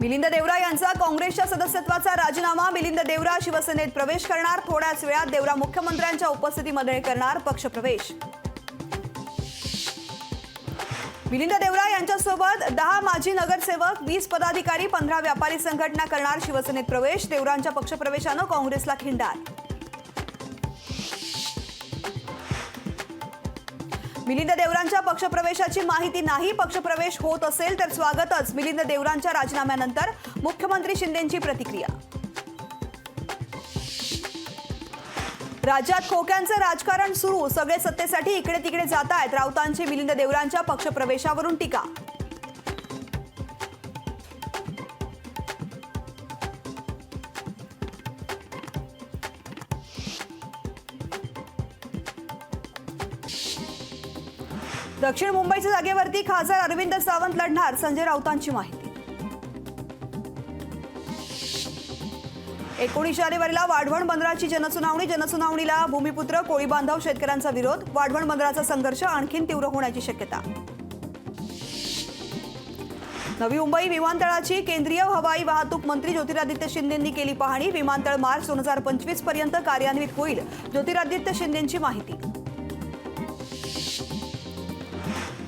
मिलिंद देवरा यांचा काँग्रेसच्या सदस्यत्वाचा राजीनामा। मिलिंद देवरा शिवसेनेत प्रवेश करणार। थोड्याच वेळात देवरा मुख्यमंत्र्यांच्या उपस्थितीमध्ये करणार पक्षप्रवेश। मिलिंद देवरा यांच्यासोबत 10 माजी नगरसेवक, 20 पदाधिकारी, 15 व्यापारी संघटना करणार शिवसेनेत प्रवेश। देवरांच्या पक्षप्रवेशानं काँग्रेसला खिंडार। मिलिंद देवरांच्या पक्षप्रवेशाची माहिती नाही। पक्षप्रवेश होत असेल तर स्वागतच। मिलिंद देवरांच्या राजीनाम्यानंतर मुख्यमंत्री शिंदेंची प्रतिक्रिया। राज्यात खोक्यांचं राजकारण सुरू। सगळे सत्तेसाठी इकडे तिकडे जात आहेत। राऊतांची मिलिंद देवरांच्या पक्षप्रवेशावरून टीका। दक्षिण मुंबईच्या जागेवरती खासदार अरविंद सावंत लढणार। संजय राऊतांची माहिती। 19 जानेवारीला वाढवण बंदराची जनसुनावणीला भूमिपुत्र, कोळी बांधव, शेतकऱ्यांचा विरोध। वाढवण बंदराचा संघर्ष आणखीन तीव्र होण्याची शक्यता। नवी मुंबई विमानतळाची केंद्रीय हवाई वाहतूक मंत्री ज्योतिरादित्य शिंदेंनी केली पाहणी। विमानतळ मार्च 2025 पर्यंत कार्यान्वित होईल। ज्योतिरादित्य शिंदेंची माहिती।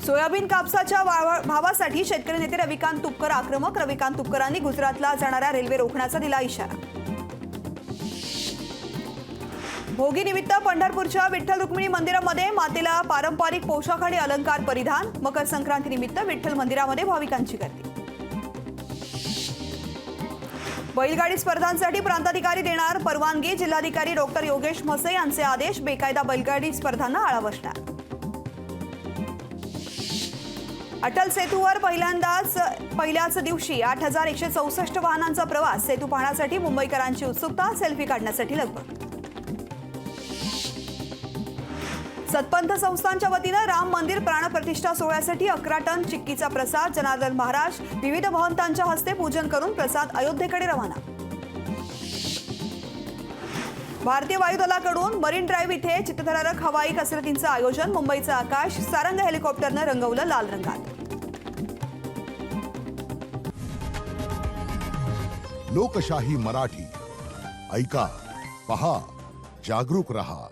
सोयाबीन कापसाच्या भावासाठी शेतकरी नेते रविकांत तुपकर आक्रमक। रविकांत तुपकरांनी गुजरातला जाणारा रेल्वे रोखण्याचा दिला इशारा। भोगीनिमित्त पंढरपूरच्या विठ्ठल रुक्मिणी मंदिरामध्ये मातेला पारंपरिक पोशाख आणि अलंकार परिधान। मकर संक्रांतीनिमित्त विठ्ठल मंदिरामध्ये भाविकांची गर्दी। बैलगाडी स्पर्धांसाठी प्रांताधिकारी देणार परवानगी। जिल्हाधिकारी डॉक्टर योगेश म्हसे यांचे आदेश। बेकायदा बैलगाडी स्पर्धांना आळा बसणार। अटल सेतूवर पहिल्याच दिवशी 8164 वाहनांचा प्रवास। सेतू पाहण्यासाठी मुंबईकरांची उत्सुकता। सेल्फी काढण्यासाठी लगबग। सतपंथ संस्थांच्या वतीनं राम मंदिर प्राणप्रतिष्ठा सोहळ्यासाठी 11 टन चिक्कीचा प्रसाद। जनार्दन महाराज विविध महंतांच्या हस्ते पूजन करून प्रसाद अयोध्येकडे रवाना। भारतीय वायुदलाकडून मरीन ड्राईव्ह इथे चित्तथरारक हवाई कसरतींचं आयोजन। मुंबईचं आकाश सारंग हेलिकॉप्टरनं रंगवलं लाल रंगात। लोकशाही मराठी ऐका, पहा, जागरूक रहा।